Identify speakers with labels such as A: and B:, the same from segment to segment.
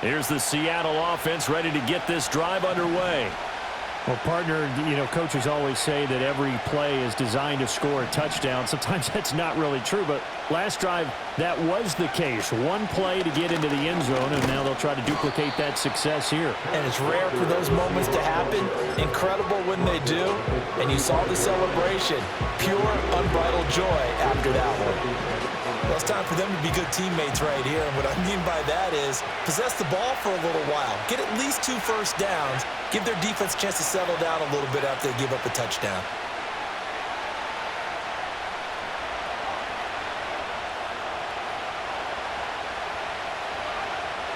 A: Here's the Seattle offense ready to get this drive underway.
B: Well, partner, coaches always say that every play is designed to score a touchdown. Sometimes that's not really true, but last drive, that was the case. One play to get into the end zone, and now they'll try to duplicate that success here.
C: And it's rare for those moments to happen. Incredible when they do. And you saw the celebration. Pure, unbridled joy after that one. Well, it's time for them to be good teammates right here. And what I mean by that is possess the ball for a little while. Get at least 2 first downs. Give their defense a chance to settle down a little bit after they give up a touchdown.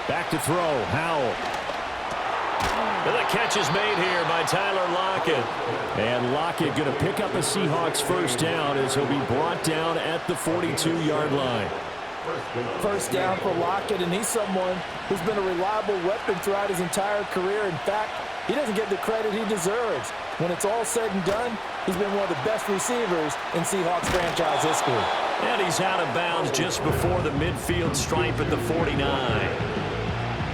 A: Back to throw. Howell. And the catch is made here by Tyler Lockett. And Lockett going to pick up a Seahawks first down as he'll be brought down at the 42-yard line.
C: First down for Lockett, and he's someone who's been a reliable weapon throughout his entire career. In fact, he doesn't get the credit he deserves. When it's all said and done, he's been one of the best receivers in Seahawks franchise history.
A: And he's out of bounds just before the midfield stripe at the 49.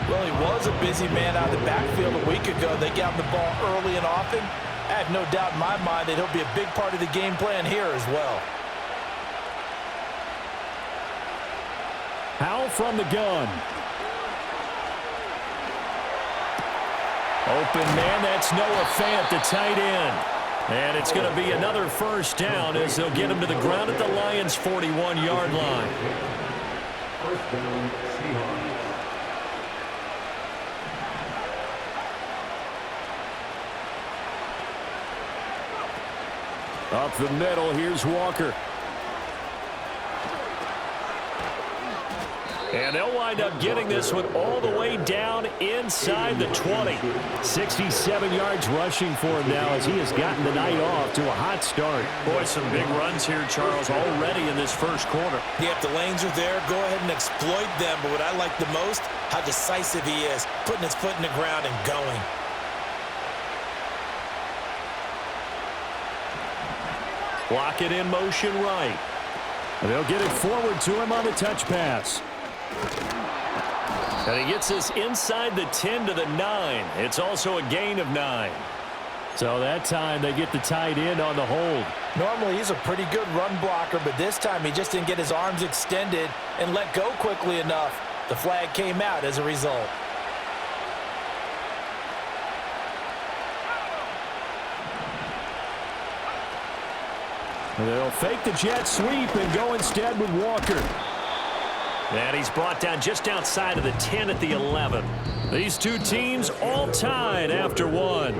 C: Well, he was a busy man out of the backfield a week ago. They got him the ball early and often. I have no doubt in my mind that he'll be a big part of the game plan here as well.
B: Howell from the gun.
A: Open man, that's Noah Fant, the tight end. And it's going to be another first down as they'll get him to the ground at the Lions' 41-yard line.
D: First down, Seahawks.
A: Up the middle, here's Walker. And they'll wind up getting this one all the way down inside the 20.
B: 67 yards rushing for him now as he has gotten the night off to a hot start.
A: Boy, some big runs here, Charles, already in this first quarter.
C: Yeah, if the lanes are there, go ahead and exploit them. But what I like the most, how decisive he is, putting his foot in the ground and going.
A: Lockett in motion right.
B: They'll get it forward to him on the touch pass.
A: And he gets this inside the 10 to the 9. It's also a gain of 9.
B: So that time they get the tight end on the hold.
C: Normally he's a pretty good run blocker, but this time he just didn't get his arms extended and let go quickly enough. The flag came out as a result.
B: They'll fake the jet sweep and go instead with Walker.
A: And he's brought down just outside of the 10 at the 11. These two teams all tied after one.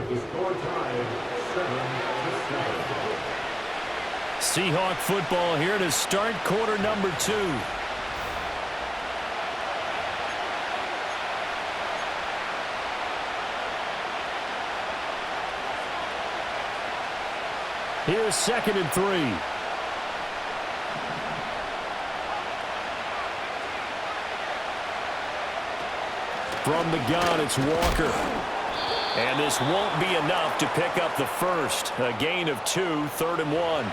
A: Seahawk football here to start quarter number 2.
B: Here's 2nd and 3.
A: From the gun, it's Walker. And this won't be enough to pick up the first. A gain of 2, 3rd and 1.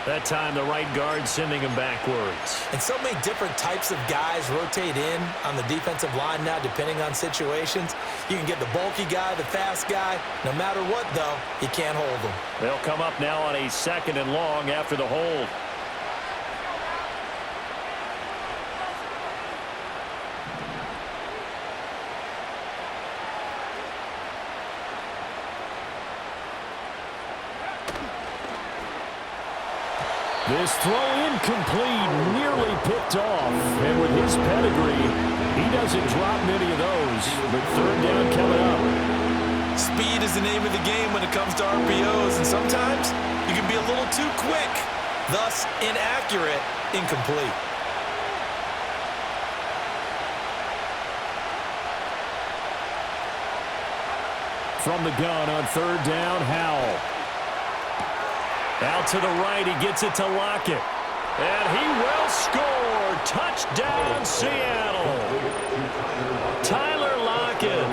A: That time the right guard sending him backwards.
C: And so many different types of guys rotate in on the defensive line now depending on situations. You can get the bulky guy, the fast guy. No matter what, though, you can't hold them.
A: They'll come up now on a 2nd and long after the hold.
B: This throw incomplete, nearly picked off. And with his pedigree, he doesn't drop many of those. But 3rd down coming up.
C: Speed is the name of the game when it comes to RPOs. And sometimes you can be a little too quick. Thus, inaccurate, incomplete.
B: From the gun on 3rd down, Howell.
A: Out to the right, he gets it to Lockett. And he will score. Touchdown, Seattle. Tyler Lockett,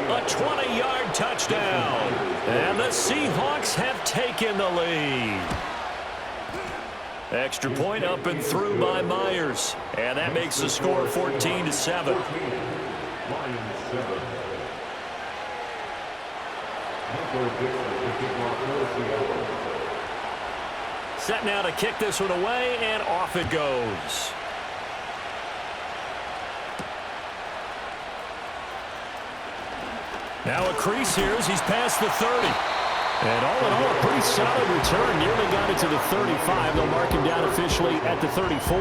A: a 20-yard touchdown. And the Seahawks have taken the lead. Extra point up and through by Myers. And that makes the score 14-7.
D: Lions 7. Michael Dixon to kick off for Seattle.
A: Set now to kick this one away, and off it goes. Now a crease here as he's past the 30.
B: And all in all, a pretty solid return. Nearly got it to the 35. They'll mark him down officially at the 34.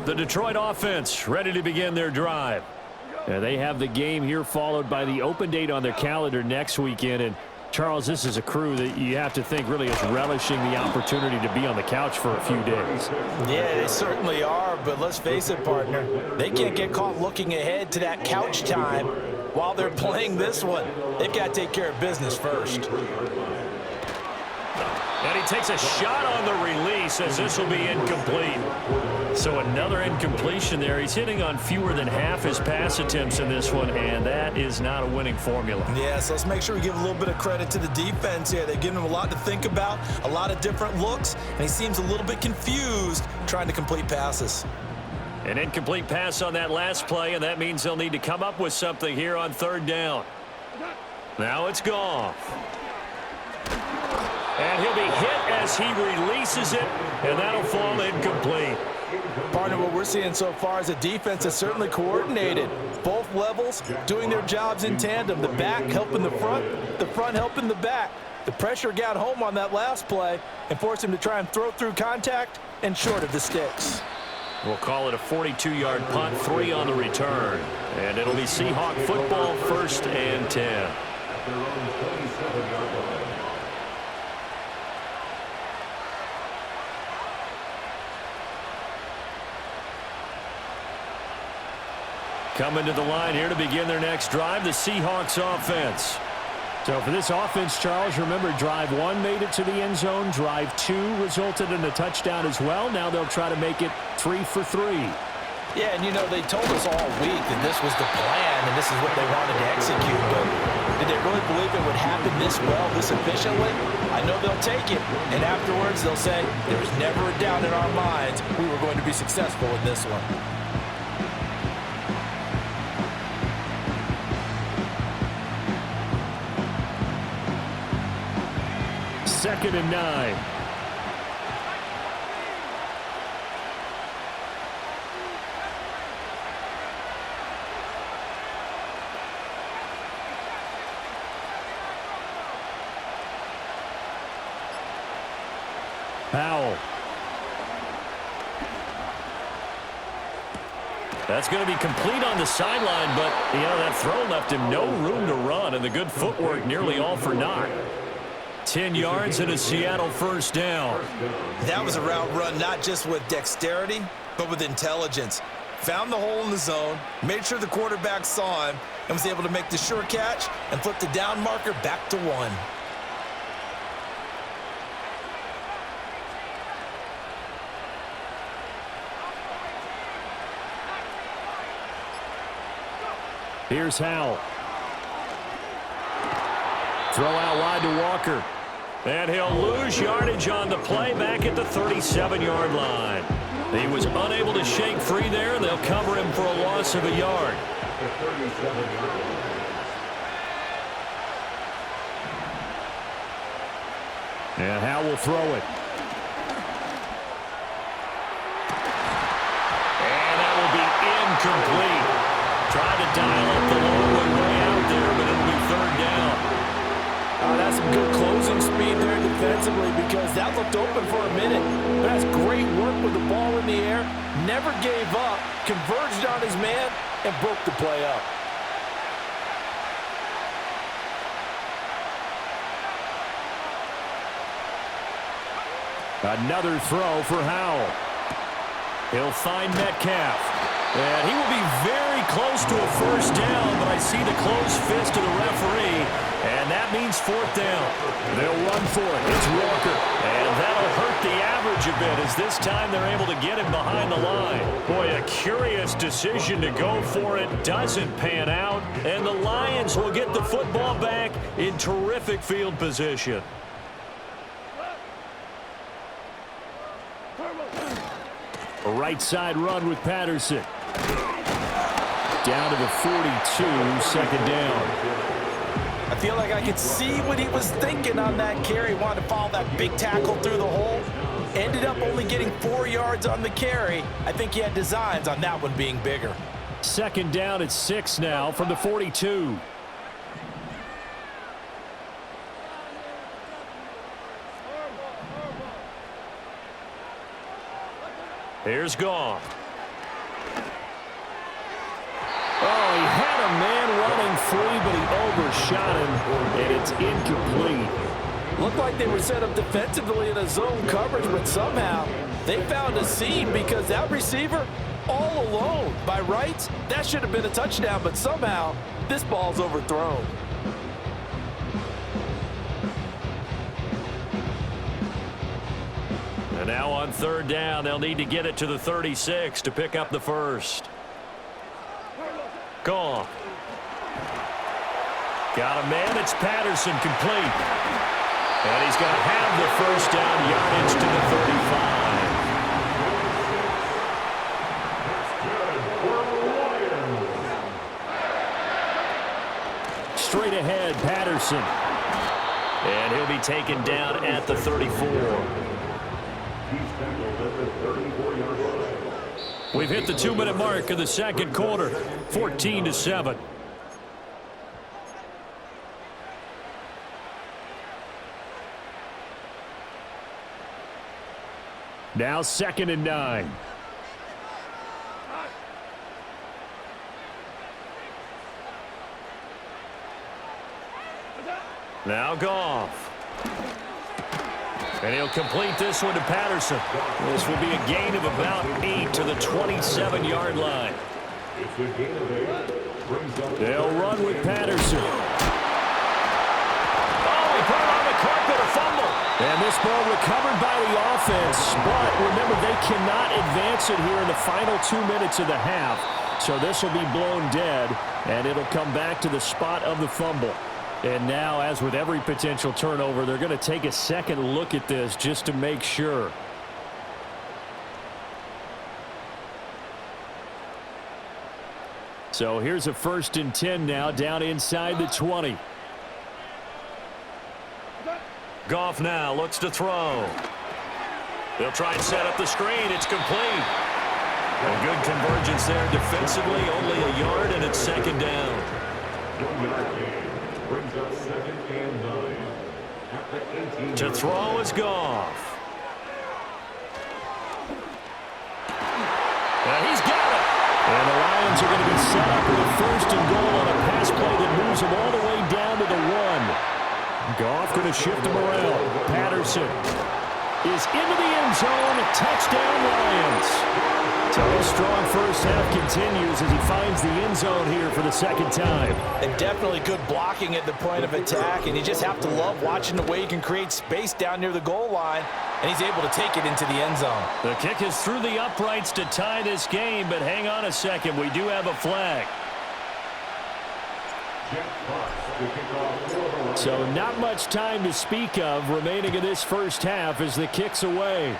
A: The Detroit offense ready to begin their drive.
B: They have the game here followed by the open date on their calendar next weekend. And Charles, this is a crew that you have to think really is relishing the opportunity to be on the couch for a few days.
C: Yeah, they certainly are, but let's face it, partner. They can't get caught looking ahead to that couch time while they're playing this one. They've got to take care of business first.
A: And he takes a shot on the release as this will be incomplete. So another incompletion there. He's hitting on fewer than half his pass attempts in this one, and that is not a winning formula.
C: Yeah, so let's make sure we give a little bit of credit to the defense here. They've given him a lot to think about, a lot of different looks, and he seems a little bit confused trying to complete passes.
A: An incomplete pass on that last play, and that means they'll need to come up with something here on third down. Now it's Goff. And he'll be hit as he releases it, and that'll fall incomplete.
C: Partner, what we're seeing so far is a defense that's certainly coordinated. Both levels doing their jobs in tandem. The back helping the front helping the back. The pressure got home on that last play and forced him to try and throw through contact and short of the sticks.
A: We'll call it a 42-yard punt, 3 on the return. And it'll be Seahawk football, 1st and 10.
D: At their own 27-yard line.
A: Coming to the line here to begin their next drive, the Seahawks offense.
B: So for this offense, Charles, remember drive 1 made it to the end zone. Drive 2 resulted in a touchdown as well. Now they'll try to make it 3 for 3.
C: Yeah, and you know, they told us all week that this was the plan and this is what they wanted to execute, but did they really believe it would happen this well, this efficiently? I know they'll take it, and afterwards they'll say, there was never a doubt in our minds we were going to be successful in this one.
B: Second and 9. Powell.
A: That's going to be complete on the sideline, but, that throw left him no room to run, and the good footwork nearly all for naught. 10 yards and a Seattle first down.
C: That was a route run not just with dexterity, but with intelligence. Found the hole in the zone, made sure the quarterback saw him, and was able to make the sure catch and flip the down marker back to 1.
B: Here's Howell. Throw out wide to Walker.
A: And he'll lose yardage on the play back at the 37-yard line. He was unable to shake free there, and they'll cover him for a loss of a yard.
D: The 37-yard line.
B: And Howell will throw it.
A: And that will be incomplete. Tried to dial up the long way out there, but it'll be third down.
C: That's some good closing speed there defensively because that looked open for a minute. But that's great work with the ball in the air. Never gave up, converged on his man, and broke the play up.
B: Another throw for Howell.
A: He'll find Metcalf. And he will be very close to a first down, but I see the closed fist of the referee, and that means fourth down. They'll run for it. It's Walker, and that'll hurt the average a bit as this time they're able to get him behind the line. Boy, a curious decision to go for it. Doesn't pan out, and the Lions will get the football back in terrific field position.
B: A right side run with Patterson. Down to the 42, second down.
C: I feel like I could see what he was thinking on that carry. Wanted to follow that big tackle through the hole. Ended up only getting 4 yards on the carry. I think he had designs on that one being bigger.
B: Second down at 6 now from the 42.
A: Here's Goff.
B: Oh, he had a man running free, but he overshot him, and it's incomplete.
C: Looked like they were set up defensively in a zone coverage, but somehow they found a seam because that receiver all alone. By rights, that should have been a touchdown, but somehow this ball's overthrown.
A: And now on third down, they'll need to get it to the 36 to pick up the first. Goff. Got a man. It's Patterson, complete. And he's going to have the first down, yardage to the 35.
B: Straight ahead, Patterson.
A: And he'll be taken down at the 34. We've hit the 2-minute mark of the second quarter, 14-7.
B: Now 2nd and 9.
A: Now Goff. And he'll complete this one to Patterson. This will be a gain of about 8 to the 27-yard line.
B: They'll run with Patterson.
A: Oh, he put it on the carpet, a fumble.
B: And this ball recovered by the offense, but remember, they cannot advance it here in the final 2 minutes of the half. So this will be blown dead, and it'll come back to the spot of the fumble. And now, as with every potential turnover, they're going to take a second look at this just to make sure. So here's a 1st and 10 now, down inside the 20.
A: Goff now looks to throw. They'll try and set up the screen. It's complete. A good convergence there defensively, only a yard, and it's second down. To throw is Goff. He's got it.
B: And the Lions are going to be set up with a 1st and goal on a pass play that moves them all the way down to the 1. Goff going to shift them around. Patterson is into the end zone. A touchdown, Lions. So a strong first half continues as he finds the end zone here for the second time.
C: And definitely good blocking at the point of attack, and you just have to love watching the way he can create space down near the goal line, and he's able to take it into the end zone.
A: The kick is through the uprights to tie this game, but hang on a second. We do have a flag.
B: So not much time to speak of remaining in this first half as the kick's away.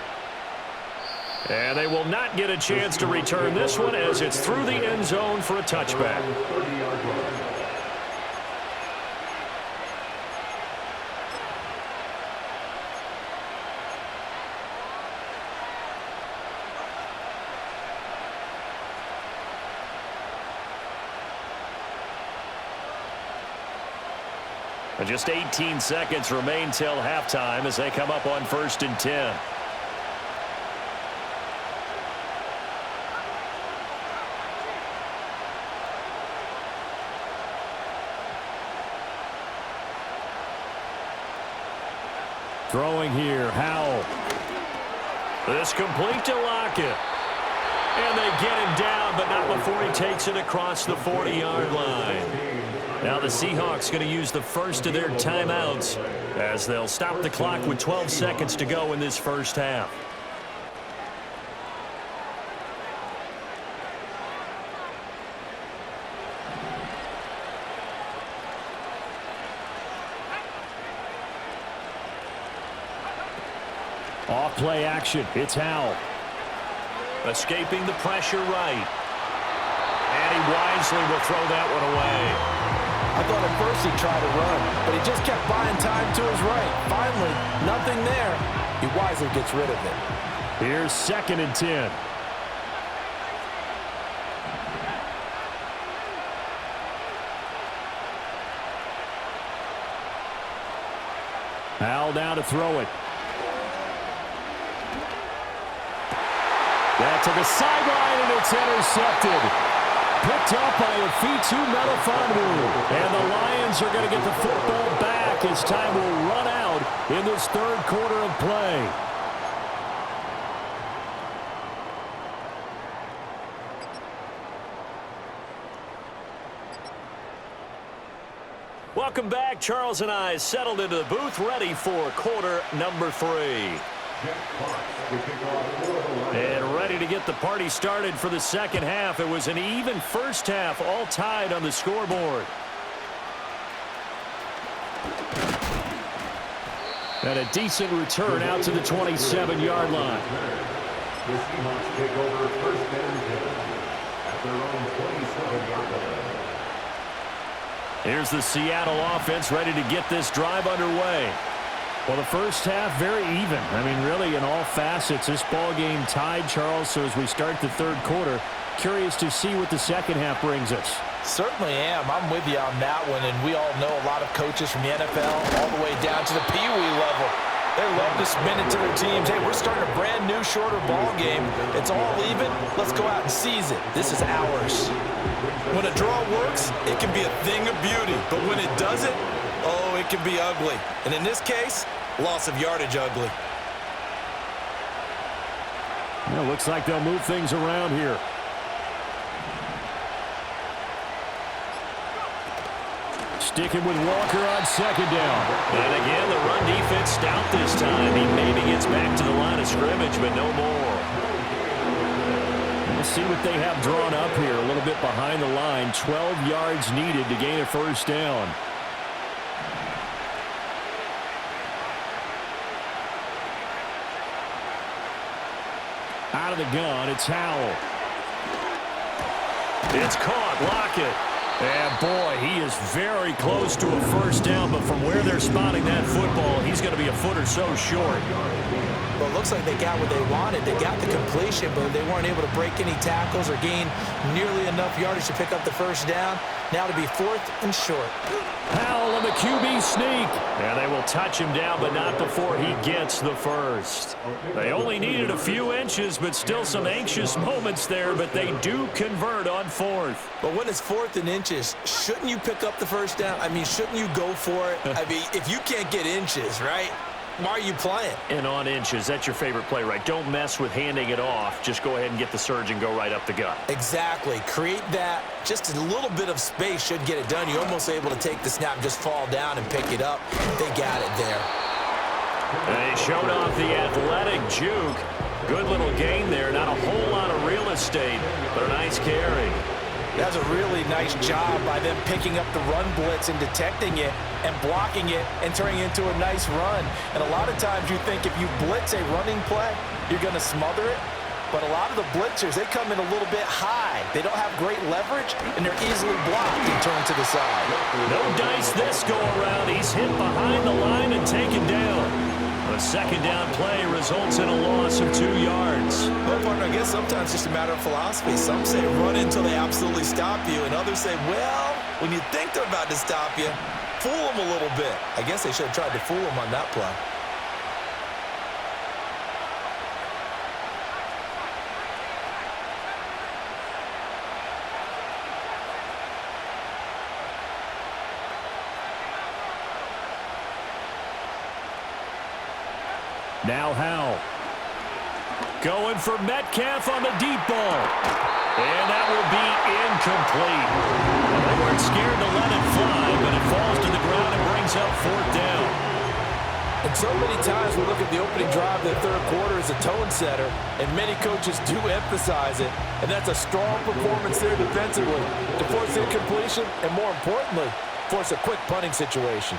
A: And they will not get a chance to return this one as it's through the end zone for a touchback. And just 18 seconds remain till halftime as they come up on 1st and 10.
B: Throwing here, Howell.
A: This complete to Lockett. And they get him down, but not before he takes it across the 40-yard line. Now the Seahawks going to use the first of their timeouts as they'll stop the clock with 12 seconds to go in this first half.
B: Off play action. It's Howell.
A: Escaping the pressure right. And he wisely will throw that one away.
C: I thought at first he'd try to run, but he just kept buying time to his right. Finally, nothing there. He wisely gets rid of it.
B: Here's 2nd and 10. Howell now to throw it. That to the sideline, and it's intercepted. Picked up by Afitu Melifonwu. And the Lions are going to get the football back as time will run out in this third quarter of play.
A: Welcome back. Charles and I settled into the booth ready for quarter number 3. And ready to get the party started for the second half. It was an even first half, all tied on the scoreboard.
B: And a decent return out to the 27-yard line.
D: The Seahawks take over first and 10 at their own 27-yard line.
A: Here's the Seattle offense ready to get this drive underway.
B: Well, the first half, very even. I mean, really, in all facets, this ball game tied, Charles. So as we start the third quarter, curious to see what the second half brings us.
C: Certainly am. I'm with you on that one, and we all know a lot of coaches from the NFL all the way down to the Pee Wee level. They love to spin it to their teams. Hey, we're starting a brand new, shorter ball game. It's all even. Let's go out and seize it. This is ours. When a draw works, it can be a thing of beauty. But when it doesn't, oh, it can be ugly. And in this case, loss of yardage ugly.
B: Well, looks like they'll move things around here. Sticking with Walker on second down.
A: And again, the run defense stout this time. He maybe gets back to the line of scrimmage, but no more.
B: We'll see what they have drawn up here. A little bit behind the line. 12 yards needed to gain a first down. Out of the gun, it's Howell.
A: It's caught. Lockett.
B: And boy, he is very close to a first down, but from where they're spotting that football, he's going to be a foot or so short.
C: Well, it looks like they got what they wanted. They got the completion, but they weren't able to break any tackles or gain nearly enough yardage to pick up the first down. Now to be 4th and short.
B: Howell on the QB sneak.
A: And they will touch him down, but not before he gets the first. They only needed a few inches, but still some anxious moments there, but they do convert on 4th.
C: But when it's 4th and inches, shouldn't you pick up the first down? I mean, shouldn't you go for it? I mean, if you can't get inches, right? Why are you playing?
A: And on inches, that's your favorite play, right? Don't mess with handing it off. Just go ahead and get the surge and go right up the gut.
C: Exactly. Create that. Just a little bit of space should get it done. You're almost able to take the snap, just fall down and pick it up. They got it there.
A: They showed off the athletic juke. Good little gain there. Not a whole lot of real estate, but a nice carry.
C: That's a really nice job by them picking up the run blitz and detecting it and blocking it and turning it into a nice run. And a lot of times you think if you blitz a running play, you're going to smother it. But a lot of the blitzers, they come in a little bit high. They don't have great leverage, and they're easily blocked and turned to the side.
A: No dice this go around. He's hit behind the line and taken down. A second down play results in a loss of 2 yards.
C: Well, partner, I guess sometimes it's just a matter of philosophy. Some say run until they absolutely stop you, and others say, well, when you think they're about to stop you, fool them a little bit. I guess they should have tried to fool them on that play.
B: Now Howell.
A: Going for Metcalf on the deep ball. And that will be incomplete. They weren't scared to let it fly, but it falls to the ground and brings up 4th down.
C: And so many times we look at the opening drive of the third quarter as a tone setter, and many coaches do emphasize it, and that's a strong performance there defensively to force incompletion and, more importantly, force a quick punting situation.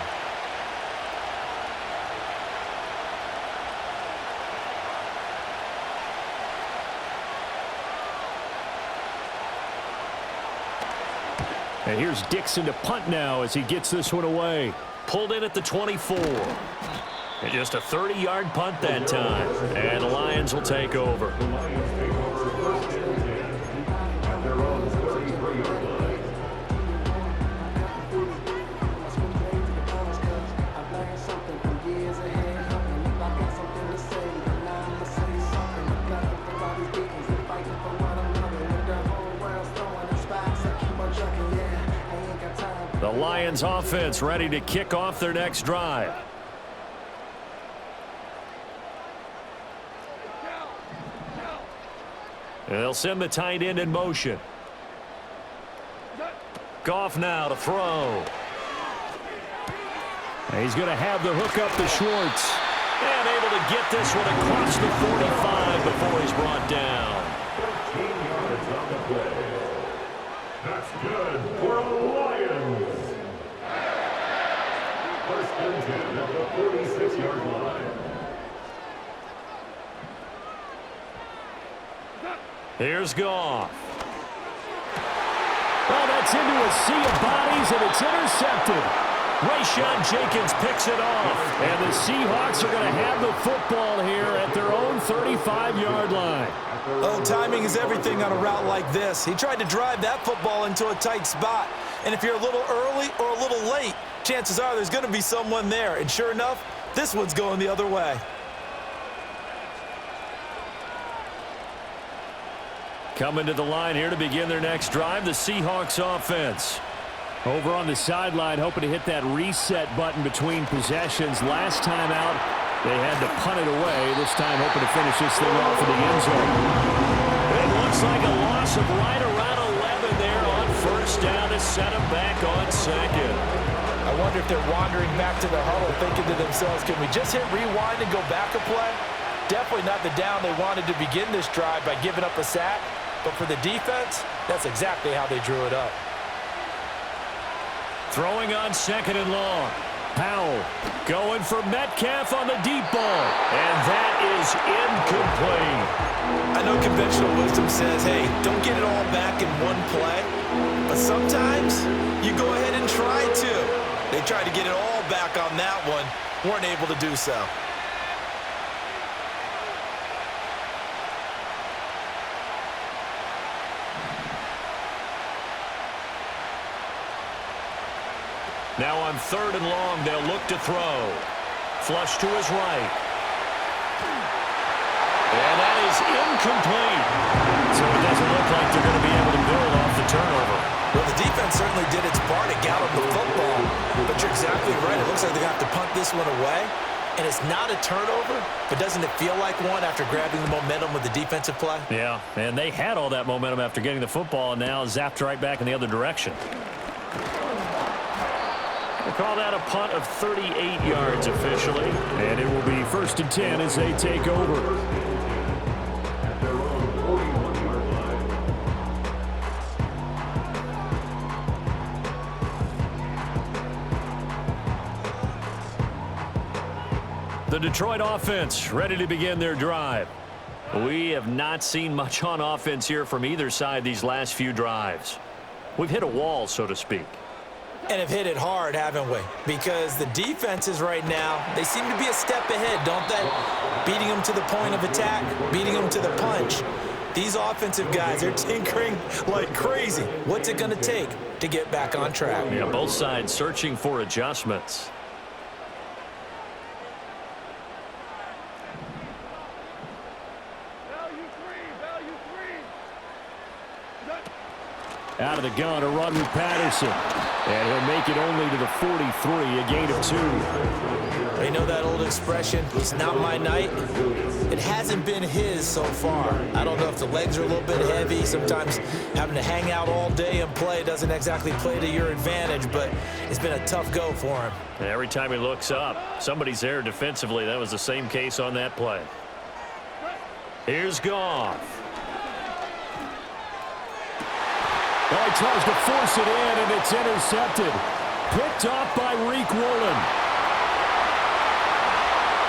B: And here's Dixon to punt now as he gets this one away.
A: Pulled in at the 24. And just a 30-yard punt that time. And the Lions will take over. The Lions offense ready to kick off their next drive. They'll send the tight end in motion. Goff now to throw.
B: He's going to have the hook up to Schwartz.
A: And able to get this one across the 45 before he's brought down.
D: 13 yards on the play. That's good for the Lions. First and 10 at the 46-yard line.
A: Here's Goff.
B: Well, that's into a sea of bodies, and it's intercepted.
A: Rayshon Jenkins picks it off.
B: And the Seahawks are going to have the football here at their own 35-yard line.
C: Oh, timing is everything on a route like this. He tried to drive that football into a tight spot. And if you're a little early or a little late, chances are there's going to be someone there. And sure enough, this one's going the other way.
A: Coming to the line here to begin their next drive, the Seahawks offense.
B: Over on the sideline, hoping to hit that reset button between possessions. Last time out, they had to punt it away. This time, hoping to finish this thing off in the end zone.
A: It looks like a loss of right around 11 there on first down to set them back on second.
C: I wonder if they're wandering back to the huddle thinking to themselves, can we just hit rewind and go back a play? Definitely not the down they wanted to begin this drive by giving up a sack. But for the defense, that's exactly how they drew it up.
A: Throwing on second and long. Powell going for Metcalf on the deep ball. And that is incomplete.
C: I know conventional wisdom says, hey, don't get it all back in one play. But sometimes you go ahead and try to. They tried to get it all back on that one. Weren't able to do so.
A: Now on third and long, they'll look to throw. Flush to his right. And that is incomplete. So it doesn't look like they're going to be able to build off the turnover.
C: Well, the defense certainly did its part to gallop the football. But you're exactly right. It looks like they're going to have to punt this one away. And it's not a turnover, but doesn't it feel like one after grabbing the momentum with the defensive play?
A: Yeah, and they had all that momentum after getting the football and now zapped right back in the other direction. We'll call that a punt of 38 yards officially.
B: And it will be first and 10 as they take over.
D: At their own 41-yard line.
A: The Detroit offense ready to begin their drive. We have not seen much on offense here from either side these last few drives. We've hit a wall, so to speak.
C: And have hit it hard, haven't we? Because the defenses right now, they seem to be a step ahead, don't they? Beating them to the point of attack, beating them to the punch. These offensive guys are tinkering like crazy. What's it going to take to get back on track?
A: Yeah, both sides searching for adjustments.
B: Out of the gun, a run with Patterson. And he'll make it only to the 43, a gain of 2.
C: You know that old expression, it's not my night? It hasn't been his so far. I don't know if the legs are a little bit heavy. Sometimes having to hang out all day and play doesn't exactly play to your advantage, but it's been a tough go for him.
A: And every time he looks up, somebody's there defensively. That was the same case on that play. Here's Goff.
B: Well, he tries to force it in, and it's intercepted. Picked off by Reek Woolen.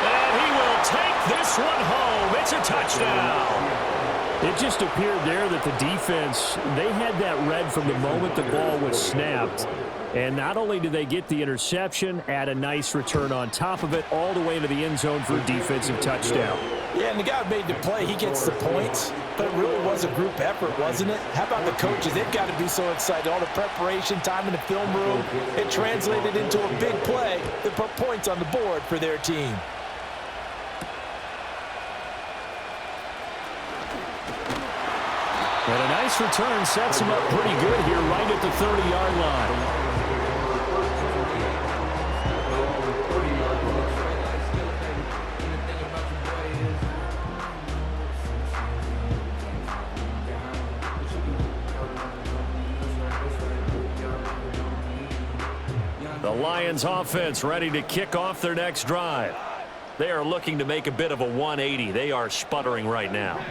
A: And he will take this one home. It's a touchdown.
B: It just appeared there that the defense, they had that read from the moment the ball was snapped. And not only did they get the interception, add a nice return on top of it, all the way into the end zone for a defensive touchdown.
C: Yeah, and the guy made the play. He gets the points. But it really was a group effort, wasn't it? How about the coaches? They've got to be so excited. All the preparation, time in the film room, it translated into a big play that put points on the board for their team.
B: And a nice return sets him up pretty good here right at the 30-yard line.
A: The Lions offense ready to kick off their next drive. They are looking to make a bit of a 180. They are sputtering right now.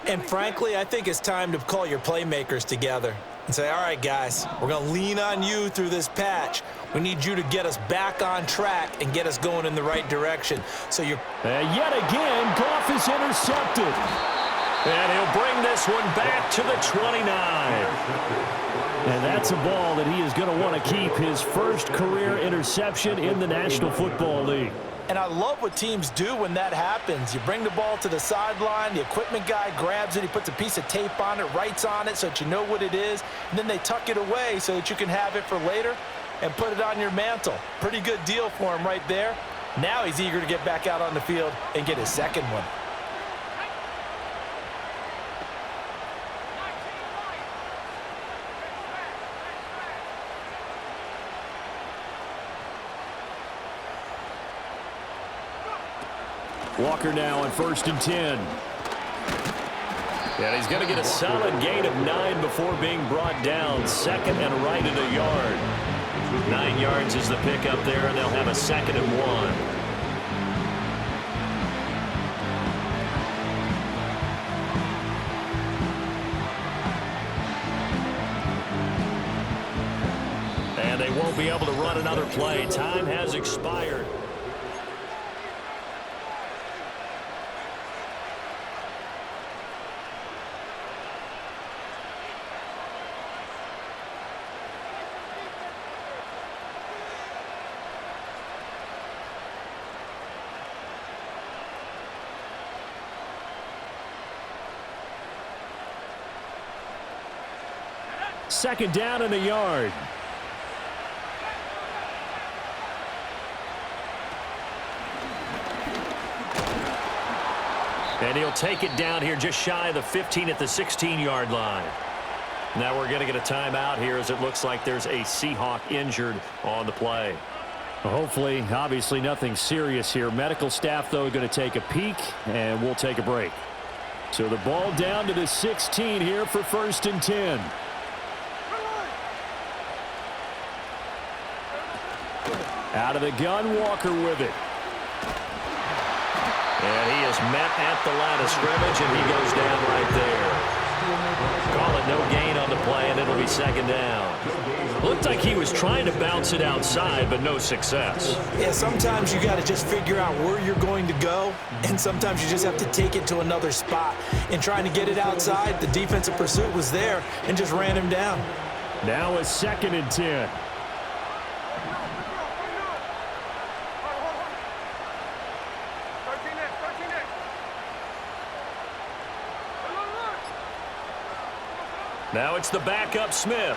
C: And frankly, I think it's time to call your playmakers together and say, all right, guys, we're going to lean on you through this patch. We need you to get us back on track and get us going in the right direction. So you're...
B: yet again, Goff is intercepted.
A: And he'll bring this one back to the 29.
B: And that's a ball that he is going to want to keep, his first career interception in the National Football League.
C: And I love what teams do when that happens. You bring the ball to the sideline, the equipment guy grabs it, he puts a piece of tape on it, writes on it so that you know what it is, and then they tuck it away so that you can have it for later and put it on your mantle. Pretty good deal for him right there. Now he's eager to get back out on the field and get his second one.
B: Walker now on 1st and 10.
A: And he's going to get a solid gain of 9 before being brought down. Second and right at a yard. 9 yards is the pickup there, and they'll have a 2nd and 1. And they won't be able to run another play. Time has expired.
B: Second down and a yard.
A: And he'll take it down here just shy of the 15 at the 16-yard line. Now we're going to get a timeout here as it looks like there's a Seahawk injured on the play.
B: Well, hopefully, obviously nothing serious here. Medical staff, though, going to take a peek, and we'll take a break. So the ball down to the 16 here for 1st and 10. Out of the gun, Walker with it.
A: And he is met at the line of scrimmage, and he goes down right there. Call it no gain on the play, and it'll be 2nd down. Looked like he was trying to bounce it outside, but no success.
C: Yeah, sometimes you got to just figure out where you're going to go, and sometimes you just have to take it to another spot. In trying to get it outside, the defensive pursuit was there and just ran him down.
B: Now a 2nd and 10.
A: Now it's the backup Smith.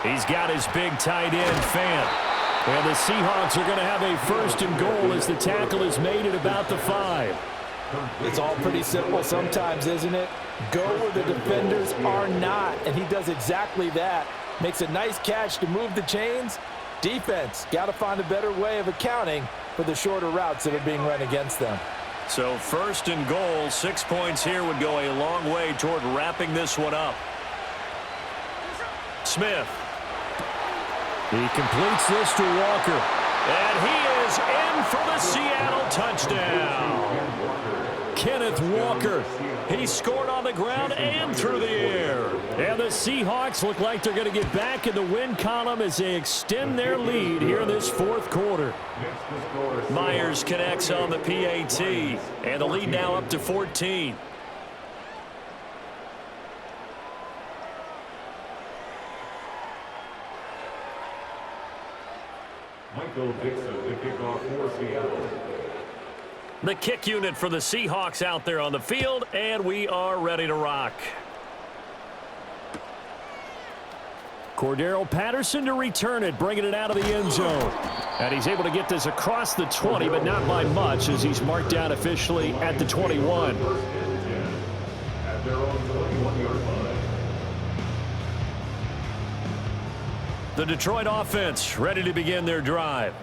B: He's got his big tight end, Fant. And the Seahawks are going to have a 1st and goal as the tackle is made at about the 5.
C: It's all pretty simple sometimes, isn't it? Go where the defenders are not, and he does exactly that. Makes a nice catch to move the chains. Defense, got to find a better way of accounting for the shorter routes that are being run against them.
A: So 1st and goal, 6 points here would go a long way toward wrapping this one up. Smith.
B: He completes this to Walker.
A: And he is in for the Seattle touchdown. Kenneth Walker. He scored on the ground and through the air.
B: And the Seahawks look like they're going to get back in the win column as they extend their lead here in this 4th quarter.
A: Myers connects on the PAT. And the lead now up to 14.
D: Michael Dixon, the kickoff for Seattle.
A: The kick unit for the Seahawks out there on the field, and we are ready to rock.
B: Cordero Patterson to return it, bringing it out of the end zone. And he's able to get this across the 20, but not by much, as he's marked down officially at the 21.
D: At their own 21-yard line.
A: The Detroit offense ready to begin their drive.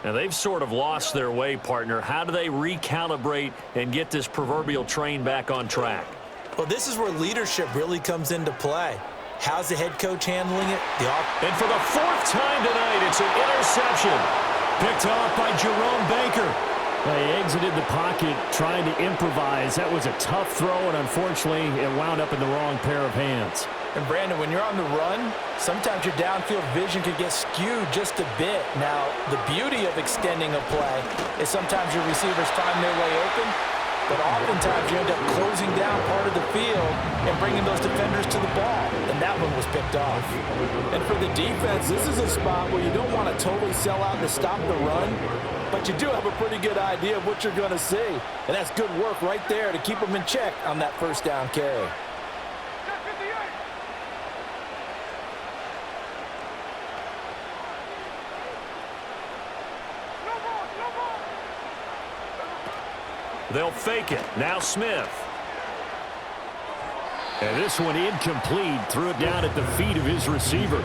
A: Now, they've sort of lost their way, partner. How do they recalibrate and get this proverbial train back on track?
C: Well, this is where leadership really comes into play. How's the head coach handling it?
A: And for the 4th time tonight, it's an interception. Picked off by Jerome Baker.
B: They exited the pocket trying to improvise. That was a tough throw, and unfortunately, it wound up in the wrong pair of hands.
C: And, Brandon, when you're on the run, sometimes your downfield vision could get skewed just a bit. Now, the beauty of extending a play is sometimes your receivers find their way open, but oftentimes you end up closing down part of the field and bringing those defenders to the ball, and that one was picked off. And for the defense, this is a spot where you don't want to totally sell out to stop the run, but you do have a pretty good idea of what you're going to see, and that's good work right there to keep them in check on that 1st down carry.
A: They'll fake it. Now Smith.
B: And this one incomplete. Threw it down at the feet of his receiver.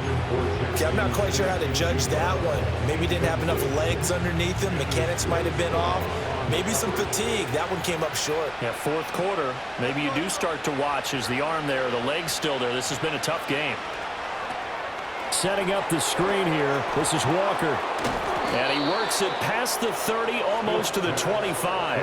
C: Okay, I'm not quite sure how to judge that one. Maybe didn't have enough legs underneath him. Mechanics might have been off. Maybe some fatigue. That one came up short.
A: Yeah, 4th quarter. Maybe you do start to watch as the arm there, the leg's still there. This has been a tough game.
B: Setting up the screen here. This is Walker.
A: And he works it past the 30, almost to the 25.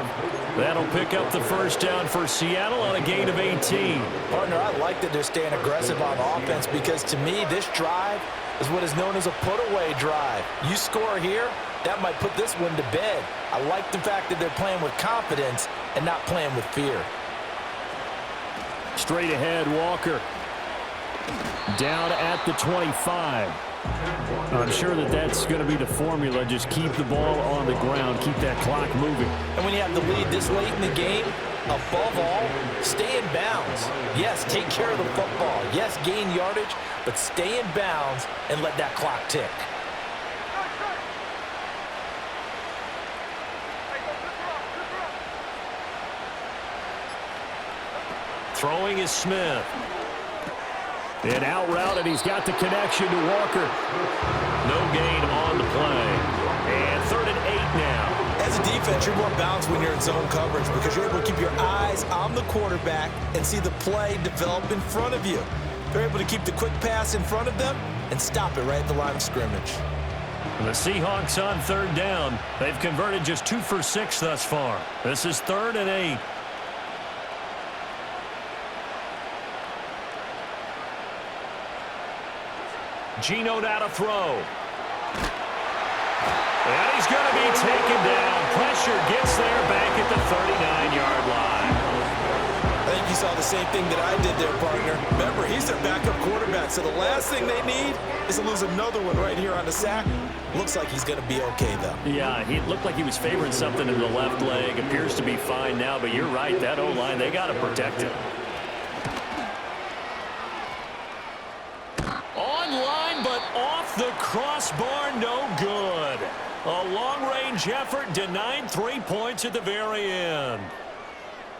A: That'll pick up the 1st down for Seattle on a gain of 18.
C: Partner, I like that they're staying aggressive on offense because, to me, this drive is what is known as a put-away drive. You score here, that might put this one to bed. I like the fact that they're playing with confidence and not playing with fear.
B: Straight ahead, Walker. Down at the 25. I'm sure that that's going to be the formula. Just keep the ball on the ground. Keep that clock moving.
C: And when you have the lead this late in the game, above all, stay in bounds. Yes, take care of the football. Yes, gain yardage, but stay in bounds and let that clock tick.
A: Throwing is Smith.
B: And out route, and he's got the connection to Walker.
A: No gain on the play. And 3rd and 8 now.
C: As a defense, you're more balanced when you're in zone coverage because you're able to keep your eyes on the quarterback and see the play develop in front of you. They're able to keep the quick pass in front of them and stop it right at the line of scrimmage.
A: The Seahawks on 3rd down. They've converted just 2 for 6 thus far. This is 3rd and 8. Geno now to throw. And he's going to be taken down. Pressure gets there back at the 39-yard line.
C: I think you saw the same thing that I did there, partner. Remember, he's their backup quarterback, so the last thing they need is to lose another one right here on the sack. Looks like he's going to be okay, though.
A: Yeah, he looked like he was favoring something in the left leg. Appears to be fine now, but you're right. That O-line, they got to protect him. Online, but off the crossbar, no good. A long-range effort denied 3 points at the very end.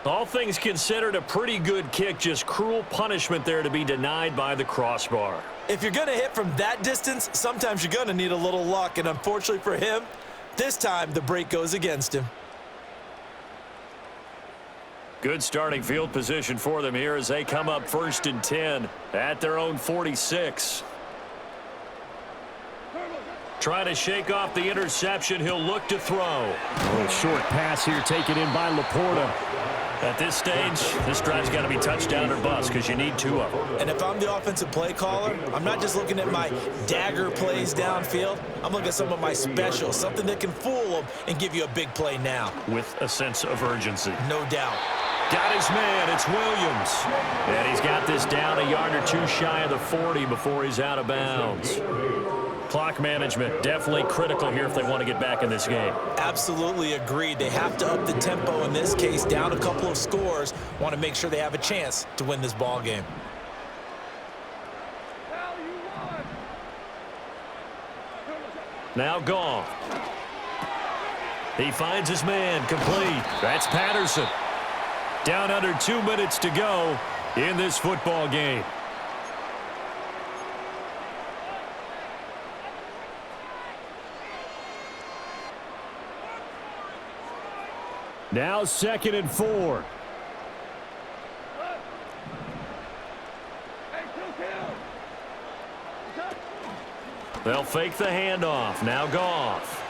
A: All things considered, a pretty good kick. Just cruel punishment there to be denied by the crossbar.
C: If you're going to hit from that distance, sometimes you're going to need a little luck. And unfortunately for him, this time the break goes against him.
A: Good starting field position for them here as they come up 1st and 10 at their own 46. Trying to shake off the interception. He'll look to throw.
B: A little short pass here taken in by Laporta.
A: At this stage, this drive's got to be touchdown or bust because you need 2 of them.
C: And if I'm the offensive play caller, I'm not just looking at my dagger plays downfield. I'm looking at some of my specials, something that can fool them and give you a big play now.
A: With a sense of urgency.
C: No doubt.
A: Got his man. It's Williams. And he's got this down a yard or 2 shy of the 40 before he's out of bounds. Clock management definitely critical here if they want to get back in this game.
C: Absolutely agreed. They have to up the tempo in this case, down a couple of scores. Want to make sure they have a chance to win this ball game.
A: Now Goff. He finds his man complete. That's Patterson. Down under 2 minutes to go in this football game.
B: Now 2nd and 4.
A: They'll fake the handoff. Now Goff.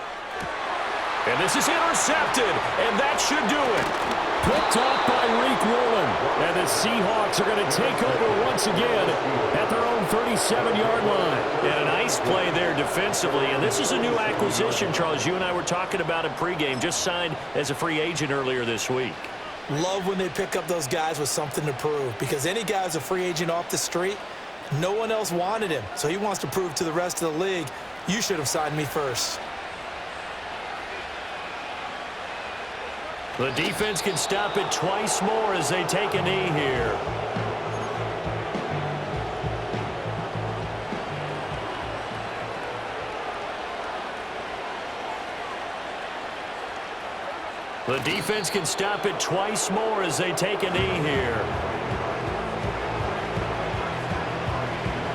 A: And this is intercepted, and that should do it.
B: Picked off by Reek Woolen. And the Seahawks are going to take over once again at their own 37-yard line.
A: And a nice play there defensively. And this is a new acquisition, Charles. You and I were talking about it pregame. Just signed as a free agent earlier this week.
C: Love when they pick up those guys with something to prove, because any guy who's a free agent off the street, no one else wanted him. So he wants to prove to the rest of the league, you should have signed me first.
A: The defense can stop it twice more as they take a knee here. The defense can stop it twice more as they take a knee here.